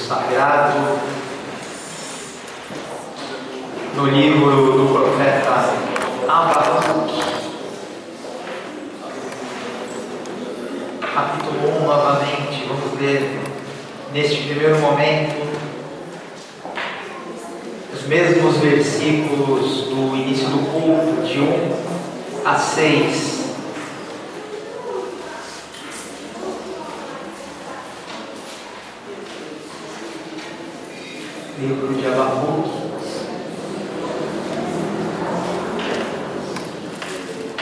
sagrado, no livro do profeta Abacuque, capítulo 1 novamente. Vamos ler neste primeiro momento os mesmos versículos do início do culto, de 1 a 6. Livro de Abacuque,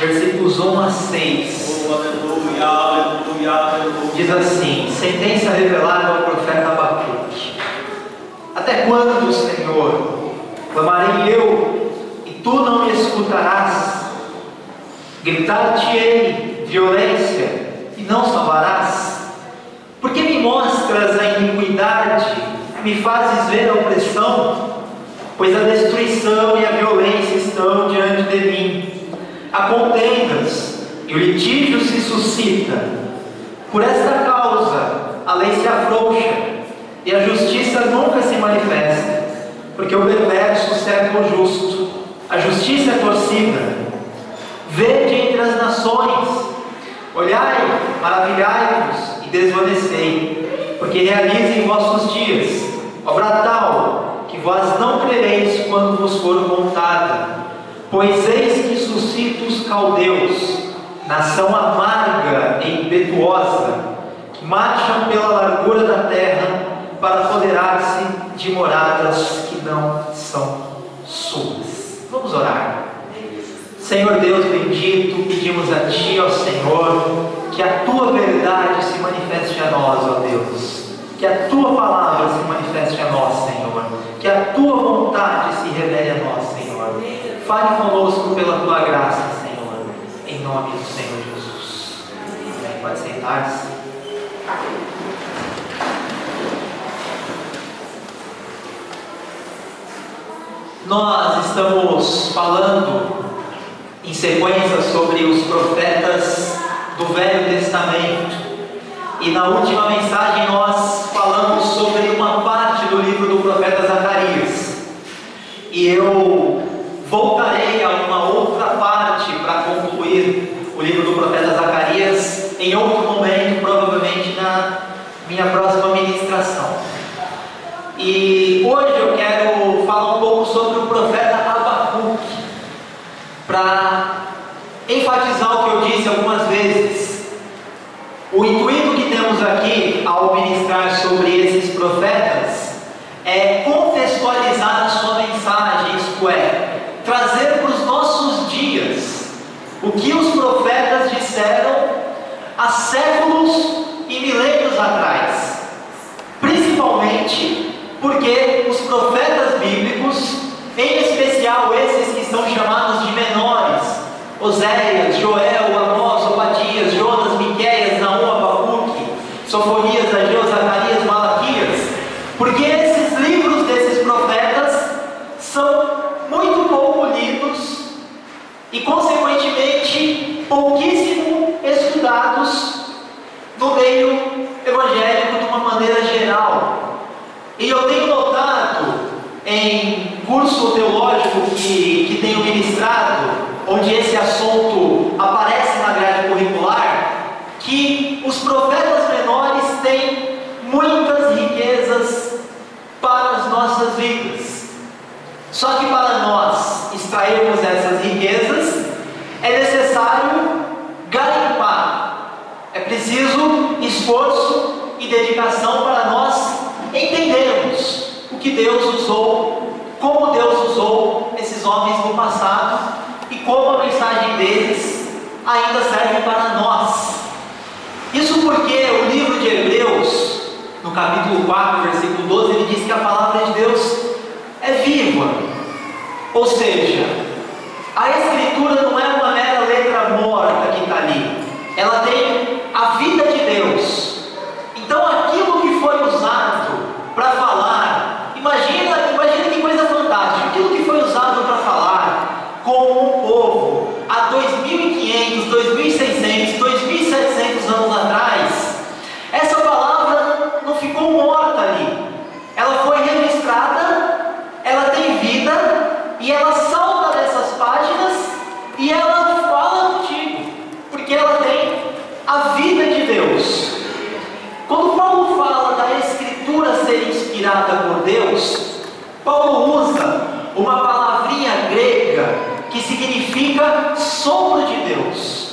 versículos 1 a 6. Aleluia, aleluia, aleluia. Diz assim: sentença revelada ao profeta Abacuque. Até quando, Senhor, clamarei eu, e tu não me escutarás? Gritar-te-ei violência, e não salvarás? Por que me mostras a iniquidade? Me fazes ver a opressão? Pois a destruição e a violência estão diante de mim. Há contendas e o litígio se suscita. Por esta causa a lei se afrouxa e a justiça nunca se manifesta, porque o perverso cerca o justo, a justiça é torcida. Vede entre as nações, olhai, maravilhai-vos e desvanecei, porque realize em vossos dias obra tal que vós não crereis quando vos for contada. Pois eis que suscita os caldeus, nação amarga e impetuosa, que marcham pela largura da terra para apoderar-se de moradas que não são suas. Vamos orar. Senhor Deus bendito, pedimos a Ti, ó Senhor, que a Tua verdade se manifeste a nós, ó Deus. Que a Tua palavra se manifeste a nós, Senhor. Que a Tua vontade se revele a nós, Senhor. Fale conosco pela Tua graça, Senhor. Em nome do Senhor Jesus. Amém. Pode sentar-se. Nós estamos falando em sequência sobre os profetas do Velho Testamento. E na última mensagem nós falamos sobre uma parte do livro do profeta Zacarias. E eu voltarei a uma outra parte para concluir o livro do profeta Zacarias em outro momento, provavelmente na minha próxima ministração. E hoje eu quero falar um pouco sobre o profeta Abacuque, para enfatizar o que eu disse algumas vezes. O intuito que temos aqui ao ministrar sobre esses profetas é contextualizar a sua mensagem, isto é, trazer para os nossos dias o que os profetas disseram há séculos e milênios atrás, principalmente porque os profetas bíblicos, em especial esses que são chamados de menores, Oséias, Joel, Amós, Obadias, Jonas, Miqueias, Naum, Abacuque, Sofonias, Ageu, Zacarias, Malaquias, porque esses livros desses profetas são muito pouco lidos e, consequentemente, pouquíssimo estudados no meio evangélico de uma maneira geral. E eu tenho notado em curso teológico que tenho ministrado, onde esse assunto aparece na grade curricular, que os profetas menores têm muitas riquezas para as nossas vidas. Só que para nós extrairmos essas riquezas, é necessário garimpar. É preciso esforço e dedicação para nós entendermos o que Deus usou, como Deus usou esses homens no passado e como a mensagem deles ainda serve para nós. Isso porque o livro de Hebreus, no capítulo 4, versículo 12, ele diz que a palavra de Deus é viva. Ou seja, a Escritura não é uma mera letra morta que está ali. Ela tem a vida de Deus. Então aquilo que foi usado para falar, imagina que coisa fantástica, aquilo que foi usado para falar com um povo há 2.500, 2.600, 2.700 anos atrás, essa palavra não ficou morta ali, de Deus. Quando Paulo fala da Escritura ser inspirada por Deus, Paulo usa uma palavrinha grega que significa sopro de Deus.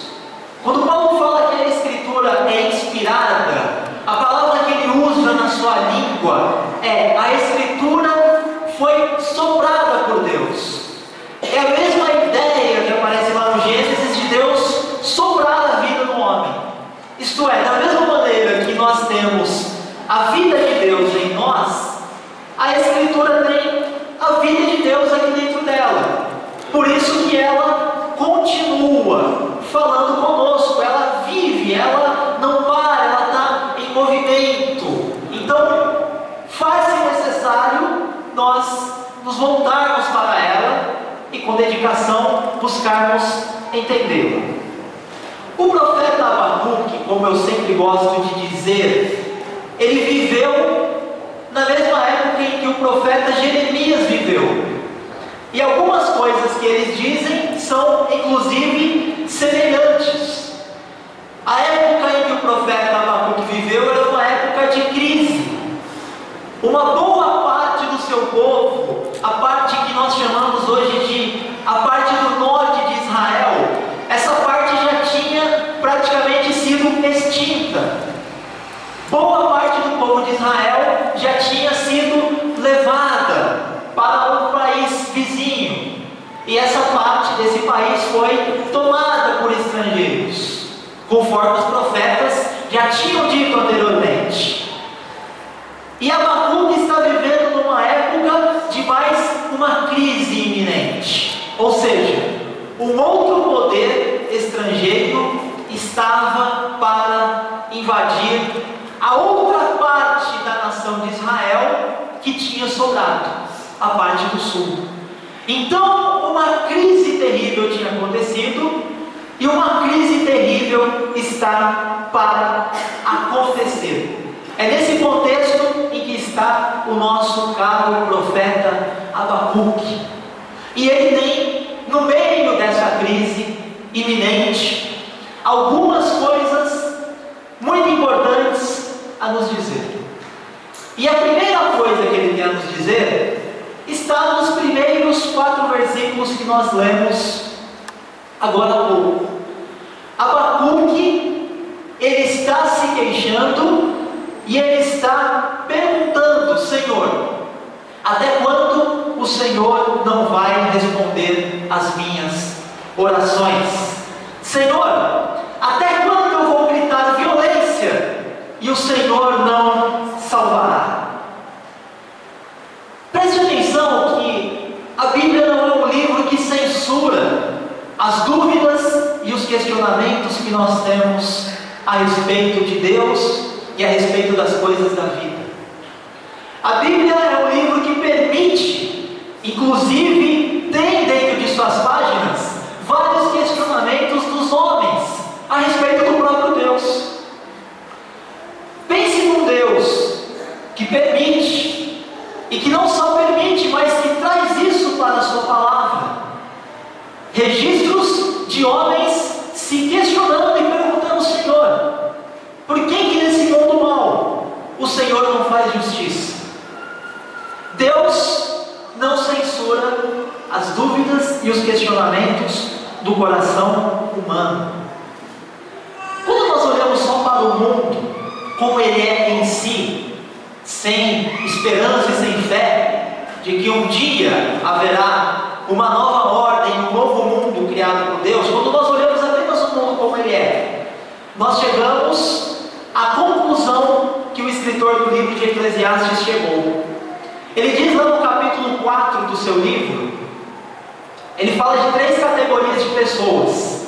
Quando Paulo fala que a Escritura é inspirada, a palavra que ele usa na sua língua é: a Escritura foi soprada por Deus. É a mesma ideia que aparece lá no Gênesis de Deus soprar a vida no homem. Isto é, da mesma maneira que nós temos a vida de Deus em nós, a Escritura tem a vida de Deus aqui dentro dela. Por isso que ela continua falando conosco, ela vive, ela não para, ela está em movimento. Então, faz-se necessário nós nos voltarmos para ela e, com dedicação, buscarmos entendê-la. O profeta Abacuque, como eu sempre gosto de dizer, ele viveu na mesma época em que o profeta Jeremias viveu. E algumas coisas que eles dizem são, inclusive, semelhantes. A época em que o profeta Abacuque viveu era uma época de crise. Uma boa parte do seu povo, a parte que nós chamamos hoje de a parte do norte de Israel, essa parte já tinha praticamente sido extinta. Boa parte do povo de Israel já tinha sido levada para um país vizinho, e essa parte desse país foi tomada por estrangeiros, conforme os profetas já tinham dito anteriormente. E Abacuque está vivendo numa época de mais uma crise iminente, ou seja, um outro poder estrangeiro estava para invadir a outra parte da nação de Israel que tinha sobrado, a parte do sul. Então, uma crise terrível tinha acontecido, e uma crise terrível está para acontecer. É nesse contexto em que está o nosso caro profeta Abacuque. E ele tem, no meio dessa crise iminente, algumas coisas muito importantes a nos dizer. E a primeira coisa que ele quer nos dizer está nos primeiros 4 versículos que nós lemos agora há pouco. Abacuque, ele está se queixando e ele está perguntando: Senhor, até quando o Senhor não vai responder às minhas orações? Senhor, até quando eu vou gritar violência e o Senhor não salvará? Preste atenção que a Bíblia não é um livro que censura as dúvidas e os questionamentos que nós temos a respeito de Deus e a respeito das coisas da vida. A Bíblia é um livro que permite, inclusive tem dentro de suas páginas, vários questionamentos dos homens a respeito do próprio Deus. Pense num Deus que permite, e que não só permite, mas que traz isso para a sua palavra. Registros de homens se questionando e perguntando: Senhor, por que nesse mundo mal o Senhor não faz justiça? Deus não censura as dúvidas e os questionamentos do coração humano. Quando nós olhamos só para o mundo como ele é em si, sem esperança e sem fé de que um dia haverá uma nova ordem, um novo mundo criado por Deus, quando nós olhamos apenas o mundo como ele é, nós chegamos à conclusão que o escritor do livro de Eclesiastes chegou. Ele diz lá no capítulo 4 do seu livro, ele fala de 3 categorias de pessoas: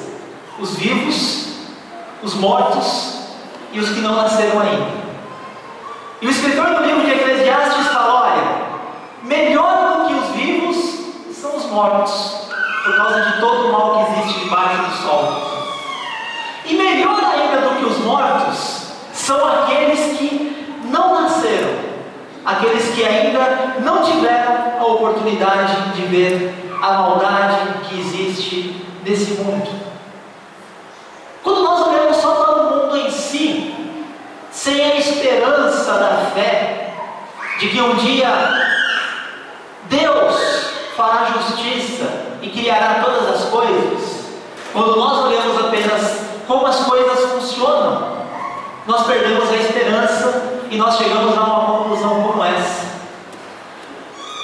os vivos, os mortos e os que não nasceram ainda. E o escritor do livro de Eclesiastes fala: olha, melhor do que os vivos são os mortos, por causa de todo o mal que existe debaixo do sol. E melhor ainda do que os mortos são aqueles que não nasceram, aqueles que ainda não tiveram a oportunidade de ver a maldade que existe nesse mundo. Quando nós olhamos só para o mundo em si, esperança da fé de que um dia Deus fará justiça e criará todas as coisas, quando nós olhamos apenas como as coisas funcionam, nós perdemos a esperança e nós chegamos a uma conclusão como essa.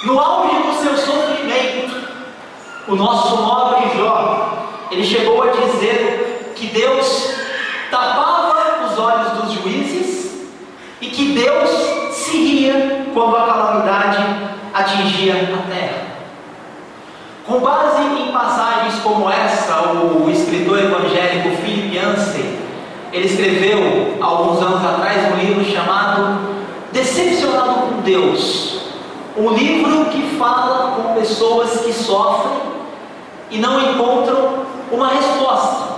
No auge do seu sofrimento, o nosso nobre Jó, ele chegou a dizer que Deus tapava os olhos dos juízes e que Deus se ria quando a calamidade atingia a terra. Com base em passagens como essa, o escritor evangélico Philip Yancey, ele escreveu há alguns anos atrás um livro chamado Decepcionado com Deus, um livro que fala com pessoas que sofrem e não encontram uma resposta.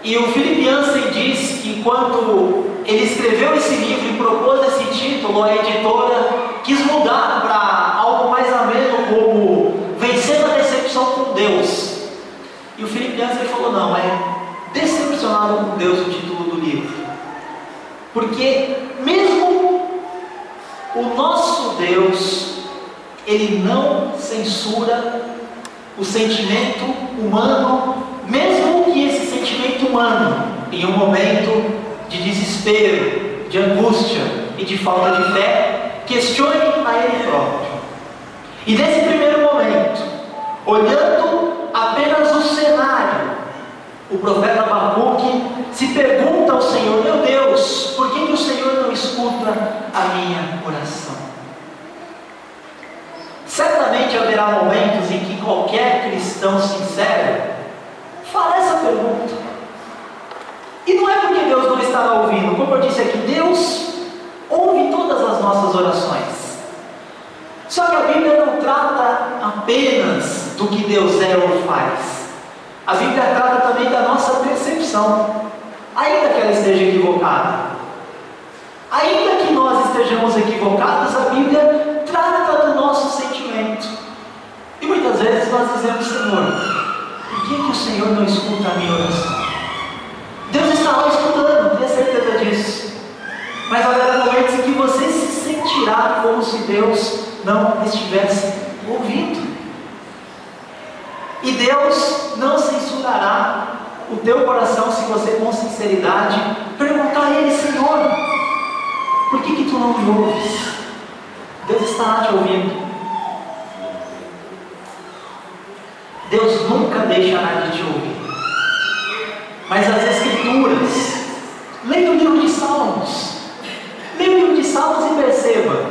E o Philip Yancey diz que quando ele escreveu esse livro e propôs esse título, a editora quis mudar para algo mais ameno, como Vencendo a Decepção com Deus. E o Philip Yancey falou: não, é Decepcionado com Deus o título do livro, porque mesmo o nosso Deus, ele não censura o sentimento humano, mesmo que esse sentimento humano, em um momento de desespero, de angústia e de falta de fé, questione a ele próprio. E nesse primeiro momento, olhando apenas o cenário, o profeta Abacuque se pergunta ao Senhor: meu Deus, por que o Senhor não escuta a minha oração? Certamente haverá momentos em que qualquer cristão sincero fará essa pergunta. E não é porque Deus não estará ouvindo, como eu disse aqui, Deus ouve todas as nossas orações. Só que a Bíblia não trata apenas do que Deus é ou faz. A Bíblia trata também da nossa percepção, ainda que ela esteja equivocada. Ainda que nós estejamos equivocados, a Bíblia trata do nosso sentimento. E muitas vezes nós dizemos: Senhor, por que o Senhor não escuta a minha oração? Deus está lá escutando, tenha certeza disso. Mas haverá momentos em que você se sentirá como se Deus não estivesse ouvindo. E Deus não censurará o teu coração se você com sinceridade perguntar a Ele: Senhor, por que tu não me ouves? Deus está lá te ouvindo. Deus nunca deixará de te ouvir. Mas as Escrituras, leia o livro de Salmos, leia o livro de Salmos e perceba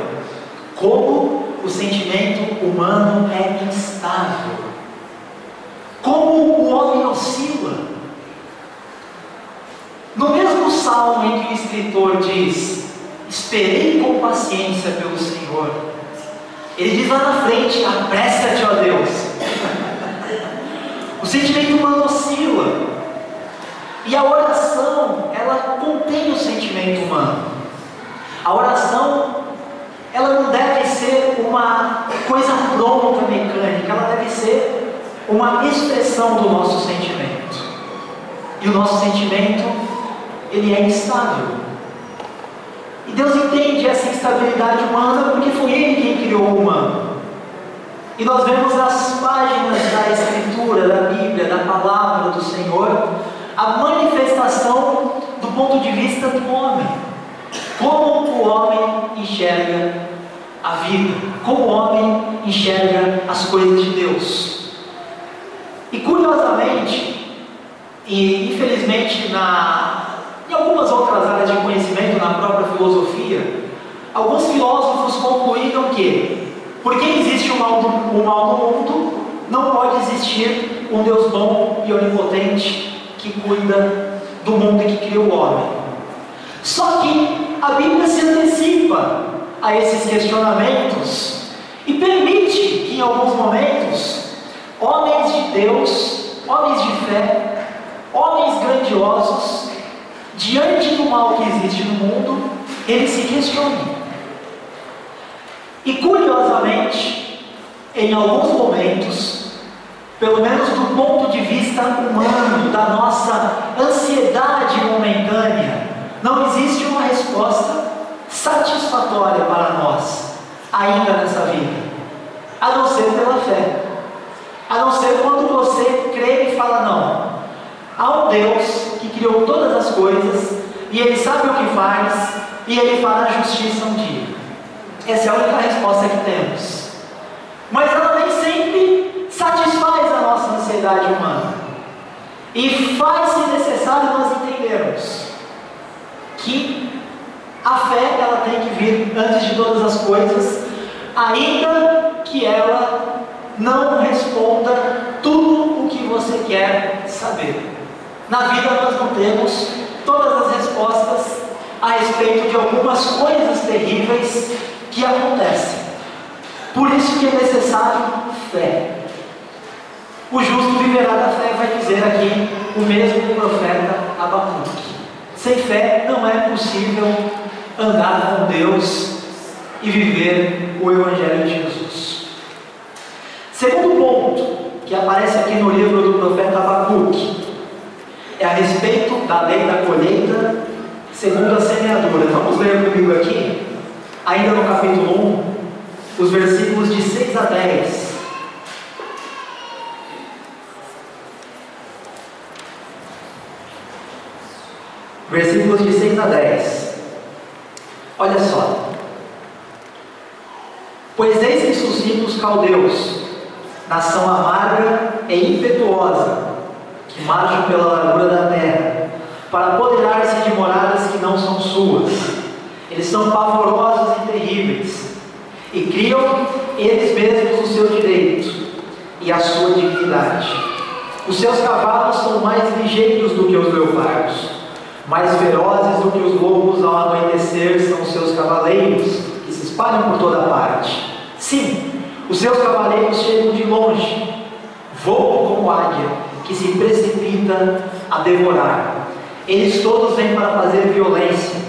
como o sentimento humano é instável, como o homem oscila. No mesmo salmo em que o escritor diz: esperei com paciência pelo Senhor, ele diz lá na frente: apressa-te, ó Deus. O sentimento humano oscila, e a oração, ela contém o sentimento humano. A oração, ela não deve ser uma coisa pronta, mecânica, ela deve ser uma expressão do nosso sentimento. E o nosso sentimento, ele é instável. E Deus entende essa instabilidade humana porque foi Ele quem criou o humano. E nós vemos nas páginas da Escritura, da Bíblia, da Palavra do Senhor, a manifestação do ponto de vista do homem. Como o homem enxerga a vida, como o homem enxerga as coisas de Deus. E curiosamente, e infelizmente em algumas outras áreas de conhecimento, na própria filosofia, alguns filósofos concluíram que, porque existe o mal no mundo, não pode existir um Deus bom e onipotente que cuida do mundo e que criou o homem. Só que a Bíblia se antecipa a esses questionamentos e permite que em alguns momentos homens de Deus, homens de fé, homens grandiosos, diante do mal que existe no mundo, eles se questionem. E curiosamente, em alguns momentos, pelo menos do ponto de vista humano, da nossa ansiedade momentânea, não existe uma resposta satisfatória para nós, ainda nessa vida, a não ser pela fé. A não ser quando você crê e fala: não, há um Deus que criou todas as coisas, e Ele sabe o que faz, e Ele fará justiça um dia. Essa é a única resposta que temos. Mas ela nem sempre satisfaz a nossa ansiedade humana. E faz-se necessário nós entendermos que a fé, ela tem que vir antes de todas as coisas, ainda que ela não responda tudo o que você quer saber. Na vida nós não temos todas as respostas a respeito de algumas coisas terríveis que acontecem. Por isso que é necessário fé. O justo viverá da fé, vai dizer aqui o mesmo profeta Abacuque. Sem fé não é possível andar com Deus e viver o Evangelho de Jesus. Segundo ponto que aparece aqui no livro do profeta Abacuque é a respeito da lei da colheita segundo a semeadura. Vamos ler comigo aqui, ainda no capítulo 1, os versículos de 6 a 10. Versículos de 6 a 10. Olha só. Pois eis que suscita os caldeus, nação amarga e impetuosa, que marcham pela largura da terra, para apoderar-se de moradas que não são suas. Eles são pavorosos e terríveis, e criam eles mesmos o seu direito e a sua dignidade. Os seus cavalos são mais ligeiros do que os leopardos, mais ferozes do que os lobos. Ao anoitecer são os seus cavaleiros, que se espalham por toda parte. Sim, os seus cavaleiros chegam de longe, voam como águia, que se precipita a devorar. Eles todos vêm para fazer violência.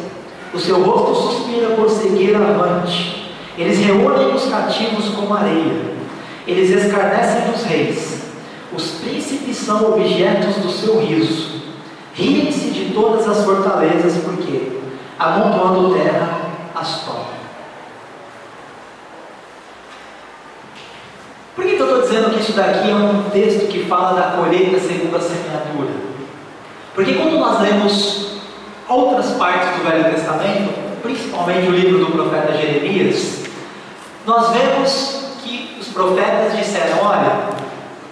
O seu rosto suspira por seguir avante. Eles reúnem os cativos como areia. Eles escarnecem dos reis. Os príncipes são objetos do seu riso. Riem-se de todas as fortalezas, porque, amontoando terra, as tomam. Por que eu estou dizendo que isso daqui é um texto que fala da colheita segundo a semeadura? Porque quando nós lemos outras partes do Velho Testamento, principalmente o livro do profeta Jeremias, nós vemos que os profetas disseram: olha,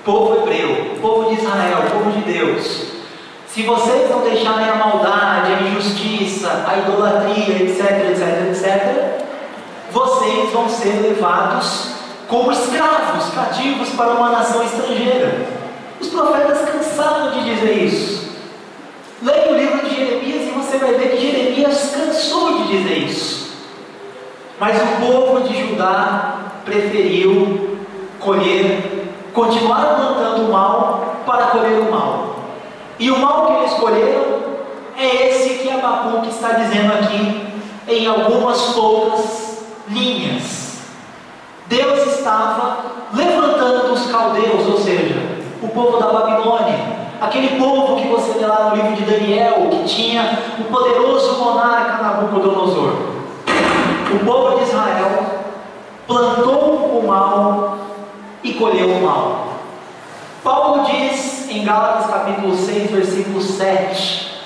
povo hebreu, povo de Israel, povo de Deus, se vocês não deixarem a maldade, a injustiça, a idolatria, etc, etc, etc, vocês vão ser levados como escravos, cativos para uma nação estrangeira. Os profetas cansaram de dizer isso. Leia o livro de Jeremias e você vai ver que Jeremias cansou de dizer isso. Mas o povo de Judá preferiu continuar plantando o mal para colher o mal. E o mal que eles colheram é esse que Abacuque está dizendo aqui em algumas poucas linhas. Deus estava levantando os caldeus, ou seja, o povo da Babilônia, aquele povo que você vê lá no livro de Daniel, que tinha o poderoso monarca Nabucodonosor. O povo de Israel plantou o mal e colheu o mal. Paulo diz em Gálatas capítulo 6, versículo 7,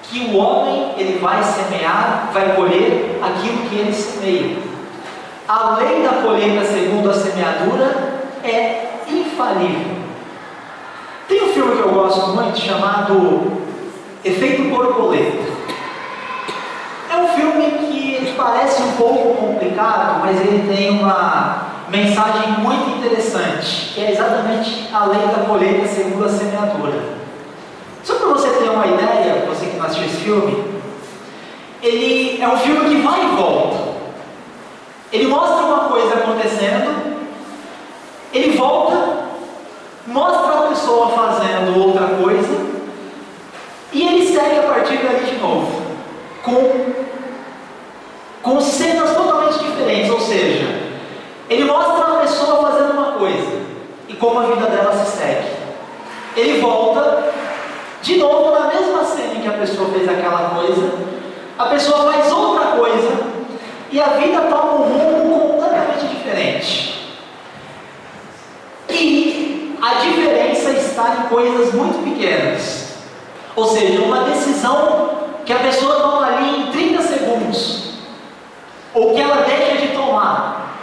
que o homem, ele vai semear, vai colher aquilo que ele semeia. A lei da colheita segundo a semeadura é infalível. Tem um filme que eu gosto muito chamado Efeito Borboleta. É um filme que ele parece um pouco complicado, mas ele tem uma mensagem muito interessante, que é exatamente a lei da colheita segundo a semeadura. Só para você ter uma ideia, você que não assistiu esse filme, ele é um filme que vai e volta. Ele mostra uma coisa acontecendo, ele volta, mostra a pessoa fazendo outra coisa, e ele segue a partir dali de novo, com cenas totalmente diferentes. Ou seja, ele mostra a pessoa fazendo uma coisa, e como a vida dela se segue. Ele volta, de novo na mesma cena em que a pessoa fez aquela coisa, a pessoa faz outra coisa, e a vida toma um rumo completamente diferente. E a diferença está em coisas muito pequenas. Ou seja, uma decisão que a pessoa toma ali em 30 segundos, ou que ela deixa de tomar,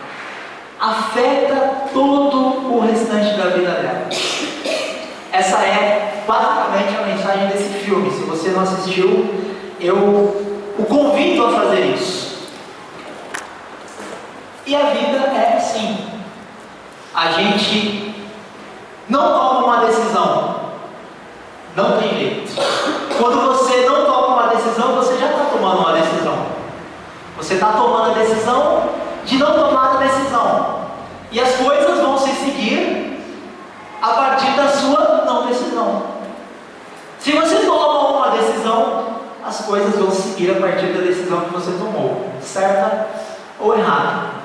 afeta todo o restante da vida dela. Essa é basicamente a mensagem desse filme. Se você não assistiu, eu o convido a fazer isso. E a vida é assim. A gente não toma uma decisão, não tem jeito. Quando você não toma uma decisão, você já está tomando uma decisão. Você está tomando a decisão de não tomar a decisão. E as coisas vão se seguir a partir da sua não decisão. Se você toma uma decisão, as coisas vão seguir a partir da decisão que você tomou, certa ou errada.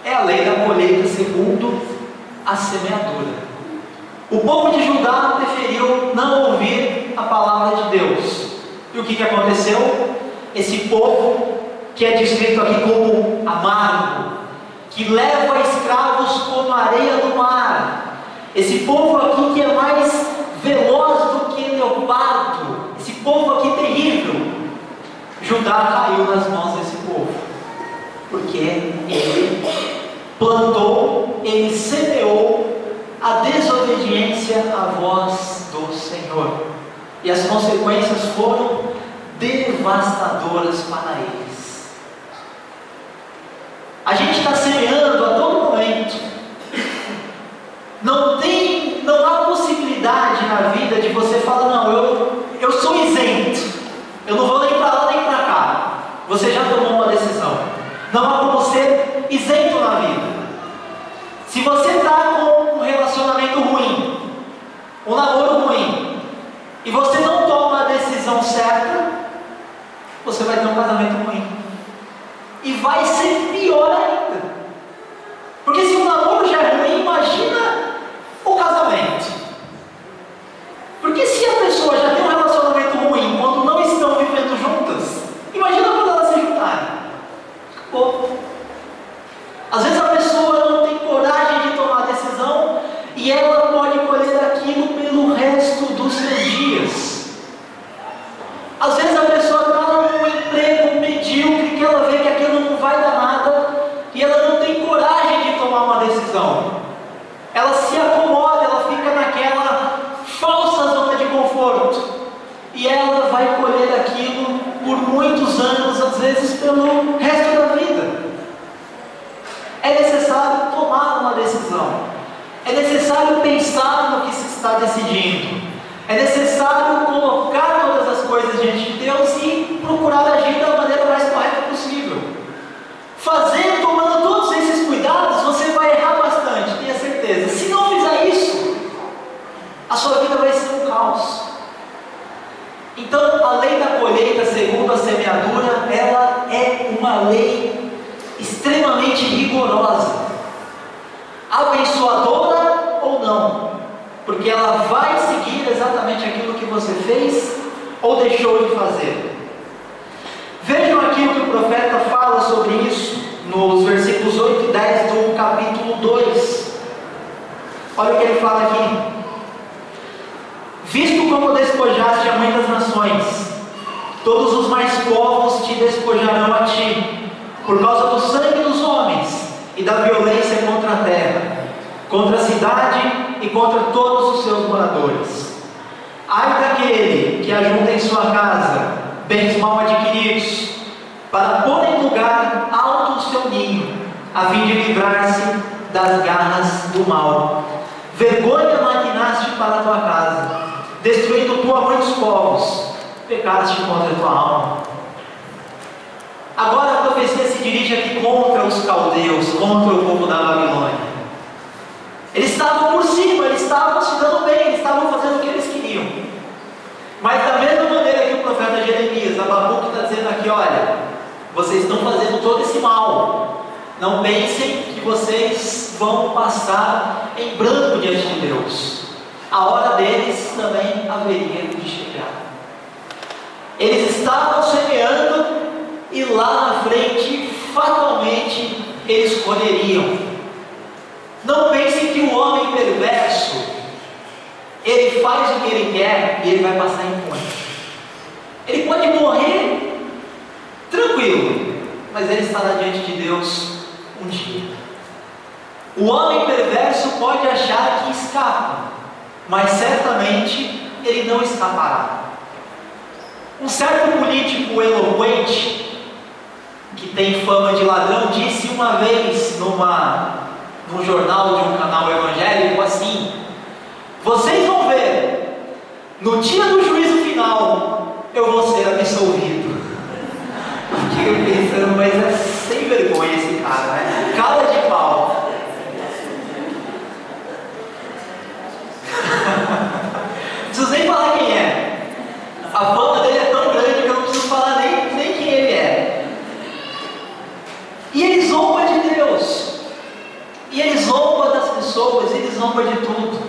É a lei da colheita segundo a semeadura. O povo de Judá preferiu não ouvir a palavra de Deus. E o que aconteceu? Esse povo, que é descrito aqui como amargo, que leva escravos como a areia do mar, esse povo aqui que é mais veloz do que leopardo, esse povo aqui terrível, Judá caiu nas mãos desse povo, porque ele plantou, ele semeou a desobediência à voz do Senhor, e as consequências foram devastadoras para eles. A gente está semeando a todo momento. Não há possibilidade na vida de você falar, não, eu sou isento, eu não vou nem para lá nem para cá. Você já tomou uma decisão. Não há como ser isento na vida. Se você está com um relacionamento ruim, um namoro ruim, e você não toma a decisão certa, você vai ter um casamento ruim. E vai ser pior ainda. Porque se o namoro já é ruim, imagina o casamento. Porque se a pessoa já tem um relacionamento ruim quando não estão vivendo juntas, imagina quando elas se juntarem. Acabou. Às vezes a pessoa não tem coragem de tomar decisão e ela pode colher aquilo pelo resto dos seus dias. Às vezes a pessoa está num emprego medíocre que ela vê que aquilo não vai dar nada e ela não tem coragem de tomar uma decisão. Ela se acomoda, ela fica naquela falsa zona de conforto e ela vai colher aquilo por muitos anos, às vezes pelo resto da vida. É necessário tomar uma decisão, é necessário pensar no que se está decidindo, é necessário colocar todas as coisas diante de Deus e procurar agir da maneira mais correta possível. Tomando todos esses cuidados, você vai errar bastante, tenha certeza. Se não fizer isso, a sua vida vai ser um caos. Então, a lei da colheita segundo a semeadura, ela é uma lei extremamente rigorosa, abençoadora ou não, porque ela vai seguir exatamente aquilo que você fez ou deixou de fazer. Vejam aqui o que o profeta fala sobre isso nos versículos 8 e 10 do capítulo 2. Olha o que ele fala aqui: visto como despojaste a muitas nações, todos os mais povos te despojarão a ti, por causa do sangue dos homens e da violência contra a terra, contra a cidade e contra todos os seus moradores. Ai daquele que ajunta em sua casa bens mal adquiridos, para pôr em lugar alto o seu ninho, a fim de livrar-se das garras do mal. Vergonha maquinaste para a tua casa, destruindo tu a muitos povos, pecaste contra a tua alma. Agora a profecia se dirige aqui contra os caldeus, contra o povo da Babilônia. Eles estavam por cima, eles estavam se dando bem, eles estavam fazendo o que eles queriam. Mas da mesma maneira que o profeta Jeremias, Abacuque está dizendo aqui, olha, vocês estão fazendo todo esse mal. Não pensem que vocês vão passar em branco diante de Deus. A hora deles também haveria de chegar. Eles estavam semeando e que lá na frente, fatalmente, eles colheriam. Não pense que o homem perverso, ele faz o que ele quer e ele vai passar impune. Ele pode morrer tranquilo, mas ele estará diante de Deus um dia. O homem perverso pode achar que escapa, mas certamente ele não escapará. Um certo político eloquente, que tem fama de ladrão, disse uma vez num jornal de um canal evangélico assim: vocês vão ver, no dia do juízo final, eu vou ser absolvido. Fiquei pensando, mas é sem vergonha esse cara, né? Cara de pau. Não preciso nem falar quem é. A fama dele é tão grande que eu não preciso falar nem quem ele é. E ele zomba de Deus. E ele zomba das pessoas, ele zomba de tudo.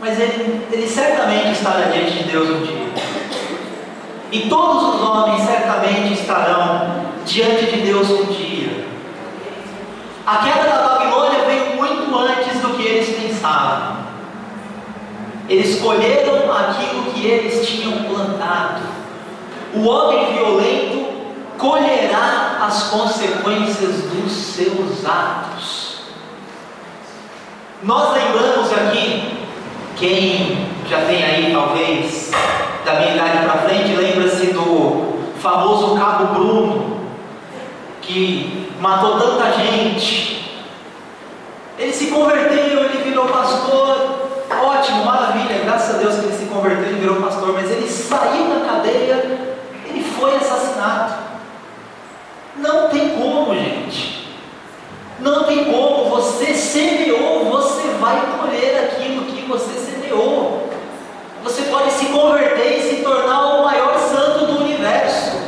Mas ele certamente estará diante de Deus um dia. E todos os homens certamente estarão diante de Deus um dia. A queda da Babilônia veio muito antes do que eles pensavam. Eles colheram aquilo que eles tinham plantado. O homem violento colherá as consequências dos seus atos. Nós lembramos aqui, quem já tem aí talvez da minha idade para frente, lembra-se do famoso Cabo Bruno, que matou tanta gente. Ele se converteu, ele virou pastor. Ótimo, maravilha, graças a Deus que ele se converteu e virou pastor, mas ele saiu da cadeia, ele foi assassinado. Não tem como, gente. Não tem como. Você semeou, você vai colher aquilo que você semeou. Você pode se converter e se tornar o maior santo do universo,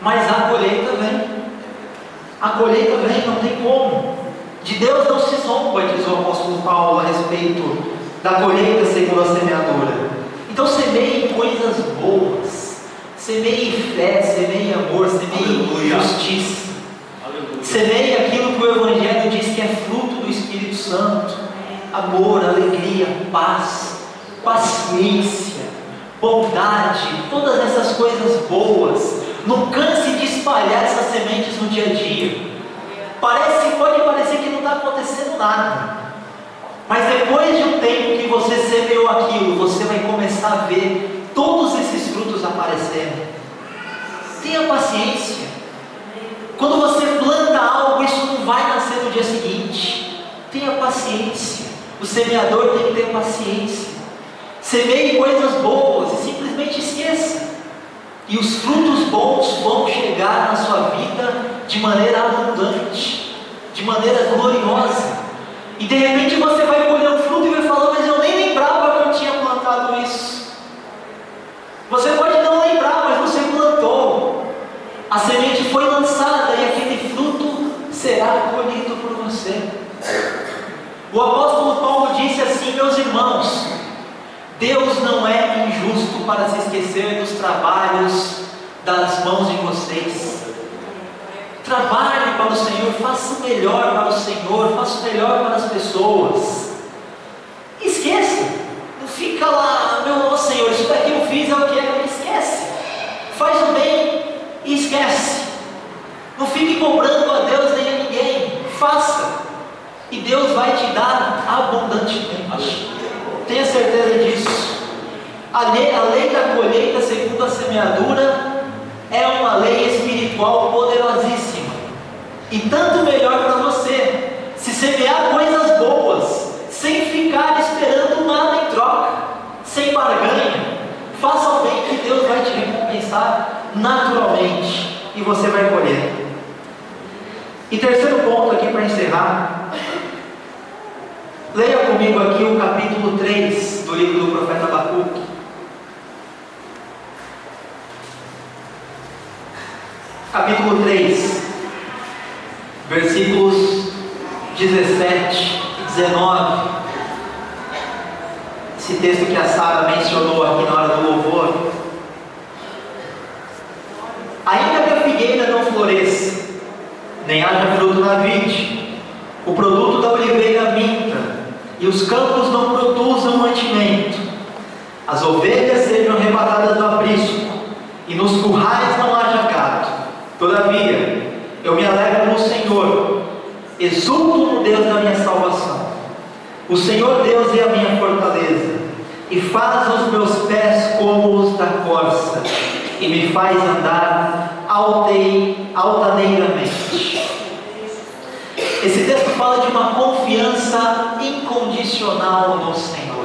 mas a colheita vem. A colheita vem, não tem como. De Deus não se zomba, diz o apóstolo Paulo a respeito da colheita segundo a semeadura. Então semeie coisas boas, semeie fé, semeie amor, semeie justiça. Semeie aquilo que o Evangelho diz que é fruto do Espírito Santo: amor, alegria, paz, paciência, bondade, todas essas coisas boas. Não canse de espalhar essas sementes no dia a dia. Pode parecer que não está acontecendo nada, mas depois de um tempo que você semeou aquilo, você vai começar a ver todos esses frutos aparecendo. Tenha paciência. Quando você planta algo, isso não vai nascer no dia seguinte. Tenha paciência. O semeador tem que ter paciência. Semeie coisas boas e simplesmente esqueça. E os frutos bons vão chegar na sua vida de maneira abundante, de maneira gloriosa. E de repente você vai colher um fruto e vai falar: mas eu nem lembrava que eu tinha plantado isso. Você pode não lembrar, mas você plantou. A semente foi lançada e aquele fruto será colhido por você. O apóstolo Paulo disse assim: meus irmãos, Deus não é injusto para se esquecer dos trabalhos das mãos de vocês. Trabalhe para o Senhor, faça o melhor para o Senhor, faça o melhor para as pessoas. Esqueça, não fica lá: meu Senhor, isso daqui eu fiz, é o que é. Esquece, faz o bem e esquece. Não fique cobrando a Deus nem a ninguém. Faça, e Deus vai te dar abundantemente. Tenha certeza disso. A lei da colheita segundo a semeadura é uma lei espiritual poderosíssima. E tanto melhor para você se semear coisas boas, sem ficar esperando nada em troca, sem barganha. Faça o bem que Deus vai te recompensar naturalmente e você vai colher. E terceiro ponto aqui para encerrar. Leia comigo aqui o capítulo 3 do livro do profeta Abacuque. Capítulo 3, versículos 17 e 19. Esse texto que a Sara mencionou aqui na hora do louvor. na vide, o produto da oliveira minta, e os campos não produzam mantimento. As ovelhas sejam arrebatadas do aprisco, e nos currais não haja gado. Todavia, eu me alegro no Senhor, exulto no Deus da minha salvação. O Senhor Deus é a minha fortaleza, e faz os meus pés como os da corça, e me faz andar altaneiramente. Esse texto fala de uma confiança incondicional no Senhor.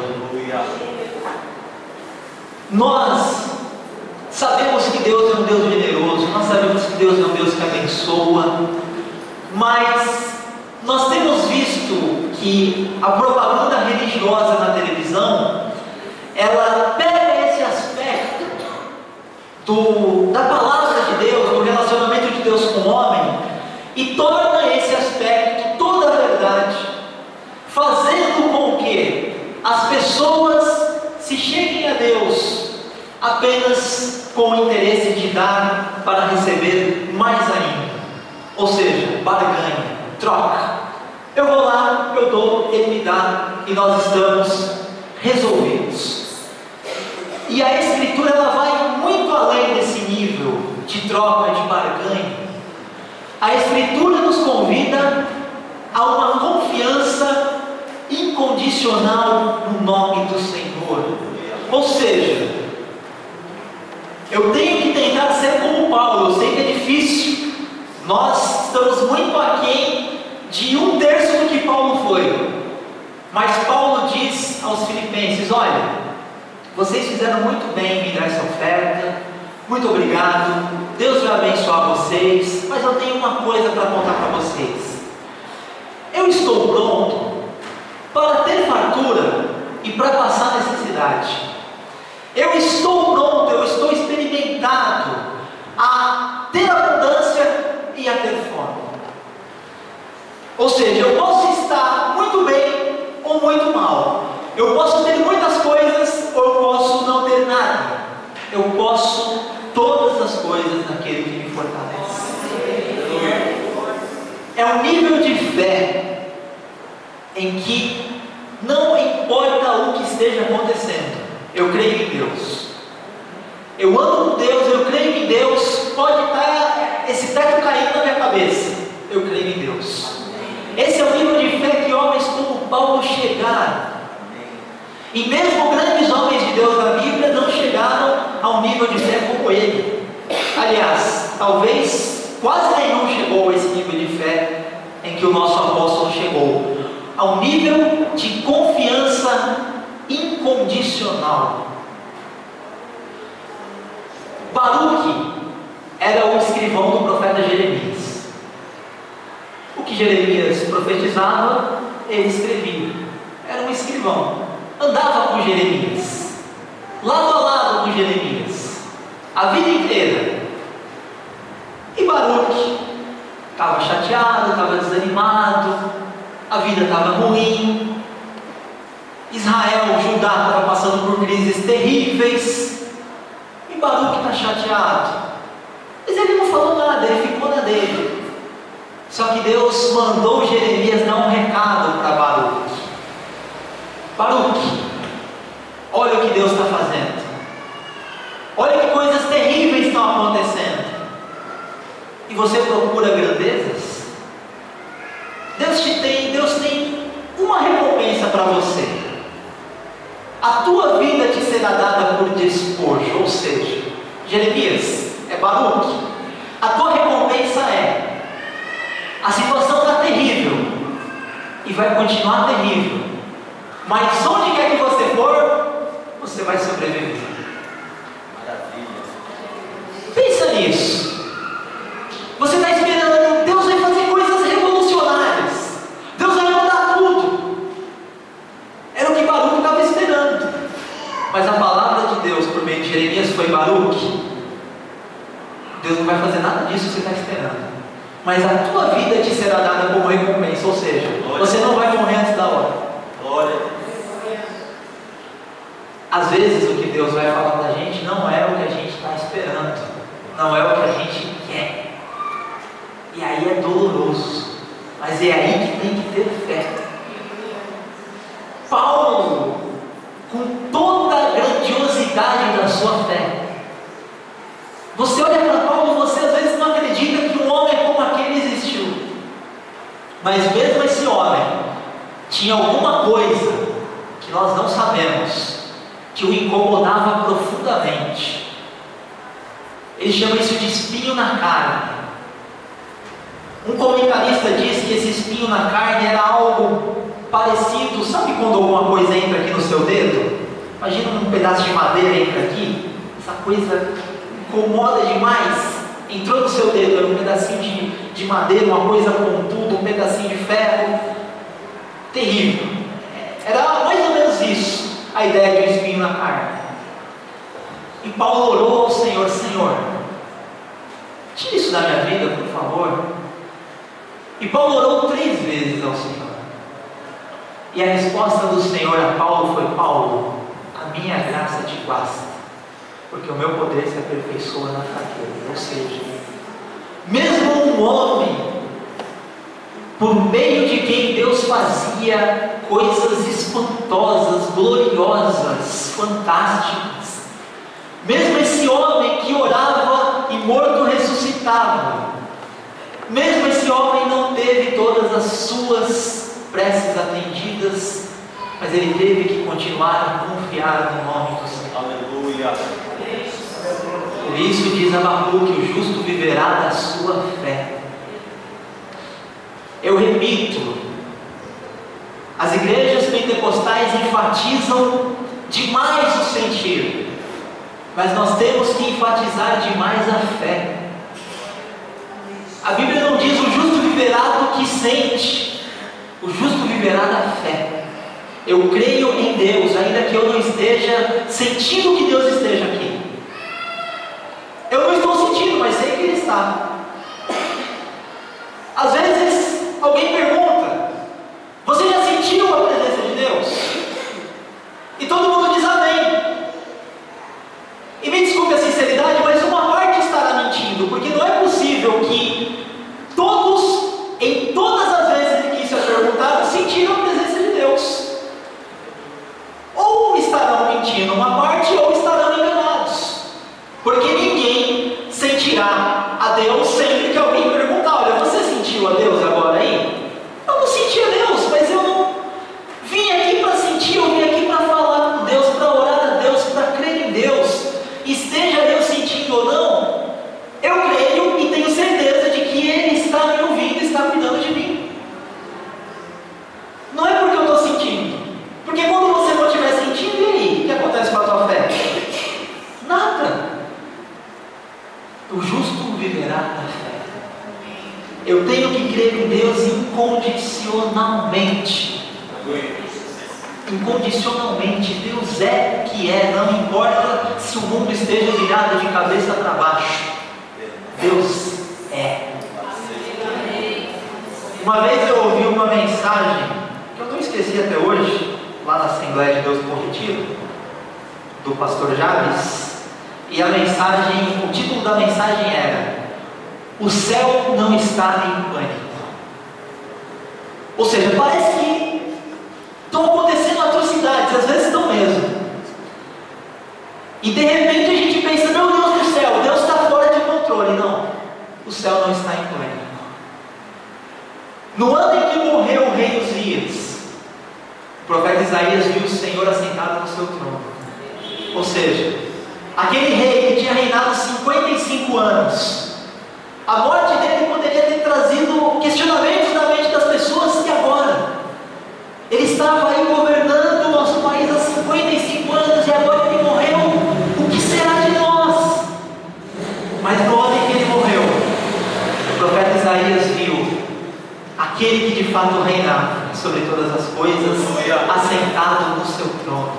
Nós sabemos que Deus é um Deus generoso, nós sabemos que Deus é um Deus que abençoa, mas nós temos visto que a propaganda religiosa na televisão, ela pega esse aspecto da palavra de Deus, do relacionamento de Deus com o homem, e torna esse aspecto toda a verdade, fazendo com que as pessoas se cheguem a Deus apenas com o interesse de dar para receber mais ainda, ou seja, barganha, troca. Eu vou lá, eu dou, ele me dá, e nós estamos resolvidos. E a Escritura, ela vai muito além desse nível de troca, de barganha. A Escritura nos convida a uma confiança incondicional no nome do Senhor. Ou seja, eu tenho que tentar ser como Paulo. Eu sei que é difícil, nós estamos muito aquém de 1/3 do que Paulo foi, mas Paulo diz aos filipenses: olha, vocês fizeram muito bem em me dar essa oferta, muito obrigado, Deus vai abençoar vocês, mas eu tenho uma coisa para contar para vocês. Eu estou pronto para ter fartura e para passar necessidade. Eu estou pronto, eu estou experimentado a ter abundância e a ter fome. Ou seja, eu posso estar muito bem ou muito mal. Eu posso ter muitas coisas ou eu posso não ter nada. Eu posso todas as coisas naquele que me fortalece. É um nível de fé em que não importa o que esteja acontecendo, eu creio em Deus. Eu ando com Deus, eu creio em Deus. Pode estar esse teto caindo na minha cabeça, eu creio em Deus. Esse é o nível de fé que homens como Paulo chegaram. E mesmo grandes homens de Deus da Bíblia não chegaram ao nível de fé como ele. Aliás, talvez quase nenhum chegou a esse nível de fé em que o nosso apóstolo chegou, ao nível de confiança incondicional. Baruque era o escrivão do profeta Jeremias. O que Jeremias profetizava, ele escrevia. Era um escrivão, andava com Jeremias, lado a lado com Jeremias, a vida inteira. E Baruque estava chateado, estava desanimado, a vida estava ruim, Israel, Judá estava passando por crises terríveis, e Baruque está chateado, mas ele não falou nada, ele ficou na dele. Só que Deus mandou Jeremias dar um recado para Baruque: Baruque, olha o que Deus está fazendo, olha que coisas terríveis estão acontecendo, e você procura grandezas. Deus tem uma recompensa para você. A tua vida te será dada por despojo. Ou seja, Jeremias, é Baruque, a tua recompensa é: a situação está terrível e vai continuar terrível, mas onde quer que você for, você vai sobreviver. Maravilha. Pensa nisso. Você está esperando, Deus vai fazer coisas revolucionárias, Deus vai mudar tudo. Era o que Baruque estava esperando. Mas a palavra de Deus por meio de Jeremias foi: Baruque, Deus não vai fazer nada disso que você está esperando, mas a tua vida te será dada como recompensa. Ou seja, você não vai morrer antes da hora. Glória. Às vezes o que Deus vai falar para a gente não é o que a gente está esperando, não é o que a gente quer, e aí é doloroso. Mas é aí que tem que ter fé. Paulo, com toda a grandiosidade da sua fé, você olha para Paulo e você às vezes não acredita que um homem como aquele existiu. Mas mesmo esse homem tinha alguma coisa que nós não sabemos, que o incomodava profundamente. Ele chama isso de espinho na carne. Um comentarista diz que esse espinho na carne era algo parecido, sabe quando alguma coisa entra aqui no seu dedo? Imagina um pedaço de madeira entra aqui, essa coisa incomoda demais. Entrou no seu dedo, era um pedacinho de madeira, uma coisa pontuda, um pedacinho de ferro, terrível. Era mais ou menos isso, a ideia de um espinho na carne. E Paulo orou ao Senhor: Senhor, tira isso da minha vida, por favor. E Paulo orou 3 vezes ao Senhor. E a resposta do Senhor a Paulo foi: Paulo, a minha graça te basta, porque o meu poder se aperfeiçoa na fraqueza. Ou seja, mesmo um homem, por meio de quem Deus fazia coisas espantosas, gloriosas, fantásticas, mesmo esse homem que orava e morto ressuscitava, mesmo esse homem não teve todas as suas preces atendidas, mas ele teve que continuar a confiar no nome do Senhor. Aleluia. Por isso diz Abacuque: o justo viverá da sua fé. Eu repito, as igrejas pentecostais enfatizam demais o sentir, mas nós temos que enfatizar demais a fé. A Bíblia não diz: o justo viverá do que sente, o justo viverá da fé. Eu creio em Deus, ainda que eu não esteja sentindo que Deus esteja aqui. Eu não estou sentindo, mas sei que Ele está. Às vezes alguém pergunta: você já sentiu a presença de Deus? E todo mundo diz amém. E me desculpe a sinceridade, mas uma parte estará mentindo, porque não é possível que todos, em todas as vezes em que isso é perguntado, sentiram a presença de Deus. Ou estarão mentindo uma parte, ou estarão enganados, porque ninguém sentirá a Deus sempre que alguém perguntar: olha, você sentiu a Deus agora aí? Eu não senti a Deus, mas eu não vim aqui para sentir, eu vim aqui para falar com Deus, para orar a Deus, para crer em Deus. Esteja eu sentindo ou não, eu creio e tenho certeza de que Ele está me ouvindo, está cuidando de mim. Não é porque eu estou sentindo, porque quando você não estiver sentindo, e aí? O que acontece com a tua fé? Nada. O justo viverá da fé. Eu tenho que crer em Deus incondicionalmente. Incondicionalmente. Deus é o que é, não importa se o mundo esteja virado de cabeça para baixo. Deus é. Uma vez eu ouvi uma mensagem que eu não esqueci até hoje, lá na Assembleia de Deus do Bom Retiro, do pastor Javes, e a mensagem, o título da mensagem era: o céu não está em pânico. Ou seja, parece que estão acontecendo atrocidades, às vezes estão mesmo, e de repente a gente pensa: meu Deus do céu, Deus está fora de controle. Não, o céu não está em pânico. No ano em que morreu o rei Uzias, o profeta Isaías viu o Senhor assentado no seu trono. Ou seja, aquele rei que tinha reinado 55 anos, a morte dele poderia ter trazido questionamentos na mente das pessoas: e agora? Ele estava aí governando o nosso país há 55 anos e agora ele morreu, o que será de nós? Mas no ano em que ele morreu, o profeta Isaías viu aquele que de fato reinava sobre todas as coisas, assentado no seu trono.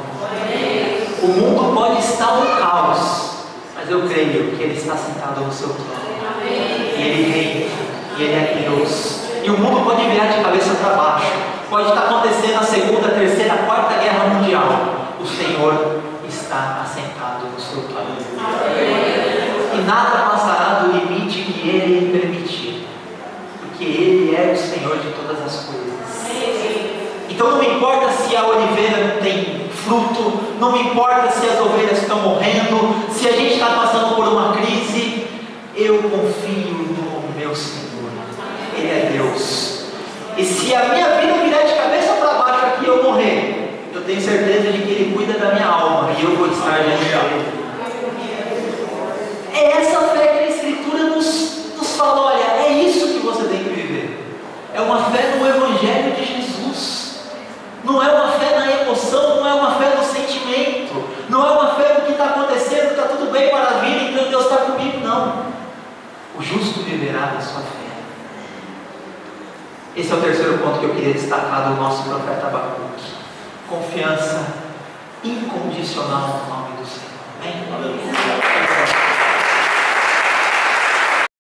O mundo pode estar um caos, mas eu creio que Ele está sentado no seu trono. E Ele reina, e Ele é Deus. E o mundo pode virar de cabeça para baixo, pode estar acontecendo a segunda, terceira, quarta guerra mundial. O Senhor está assentado no seu trono. E nada passará do limite que Ele permitir, porque Ele é o Senhor de todas as coisas. Então não me importa se a oliveira não tem fruto, não me importa se as ovelhas estão morrendo, se a gente está passando por uma crise, eu confio no meu Senhor. Ele é Deus. E se a minha vida virar de cabeça para baixo aqui e eu morrer, eu tenho certeza de que Ele cuida da minha alma e eu vou estar diante dele. É essa fé que a Escritura nos fala, olha, é isso que você tem que viver. É uma fé no Evangelho de Jesus. Não é uma fé na emoção, não é uma fé no sentimento, não é uma fé no que está acontecendo, está tudo bem para a vida, então Deus está comigo, não. O justo viverá da sua fé. Esse é o terceiro ponto que eu queria destacar do nosso profeta Abacuque. Confiança incondicional no nome do Senhor.